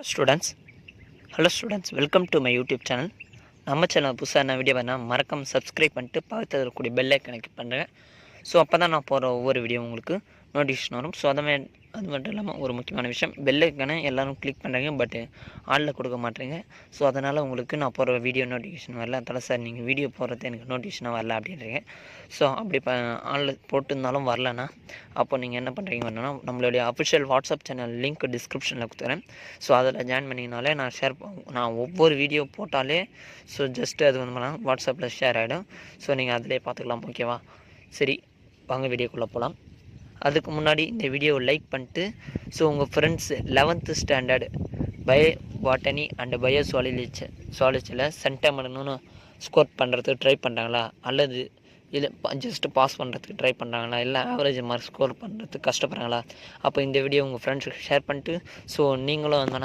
Students hello students, welcome to my YouTube channel. நம்ம channel புதுசாக என்ன வீடியோ பண்ணால் மறக்காம சப்ஸ்கிரைப் பண்ணிட்டு பக்கத்தில் இருக்கக்கூடிய பெல் ஐக்கனை கிளிக் பண்ணுறேன். ஸோ அப்போ தான் நான் போகிற ஒவ்வொரு வீடியோ உங்களுக்கு நோட்டிஃபிகேஷன் வரும். ஸோ அது மட்டும் இல்லாமல் ஒரு முக்கியமான விஷயம், பெல் ஐக்கனை எல்லோரும் கிளிக் பண்ணுறீங்க, பட் ஆளில் கொடுக்க மாட்டேங்க. ஸோ அதனால் உங்களுக்கு நான் போகிற வீடியோ நோட்டிஃபிகேஷன் வரல. அதனால் சார் நீங்கள் வீடியோ போடுறது எனக்கு நோட்டிஃபிகேஷனாக வரல அப்படின்றீங்க. ஸோ அப்படி ஆளில் போட்டிருந்தாலும் வரலன்னா அப்போ நீங்கள் என்ன பண்ணுறீங்க வேணுன்னா, நம்மளுடைய அஃபிஷியல் வாட்ஸ்அப் சேனல் லிங்க் டிஸ்கிரிப்ஷனில் கொடுத்துறேன். ஸோ அதில் ஜாயின் பண்ணிங்கனாலே நான் ஒவ்வொரு வீடியோ போட்டாலே ஸோ ஜஸ்ட்டு அது வந்து வாட்ஸ்அப்பில் ஷேர் ஆகிடும். ஸோ நீங்கள் அதிலே பார்த்துக்கலாம். ஓகேவா? சரி, வாங்க வீடியோக்குள்ளே போகலாம். அதுக்கு முன்னாடி இந்த வீடியோவை லைக் பண்ணிட்டு, ஸோ உங்கள் friends 11th standard bio botany and bio சுவாலஜியில் சென்டமெண்ட்னு ஸ்கோர் பண்ணுறதுக்கு ட்ரை பண்ணுறாங்களா, அல்லது இல்லை ஜஸ்ட்டு பாஸ் பண்ணுறதுக்கு ட்ரை பண்ணுறாங்களா, இல்லை ஆவரேஜ் மார்க் ஸ்கோர் பண்ணுறதுக்கு கஷ்டப்படுறாங்களா, அப்போ இந்த வீடியோ உங்கள் ஃப்ரெண்ட்ஸுக்கு ஷேர் பண்ணிட்டு, ஸோ நீங்களும் வந்தோன்னா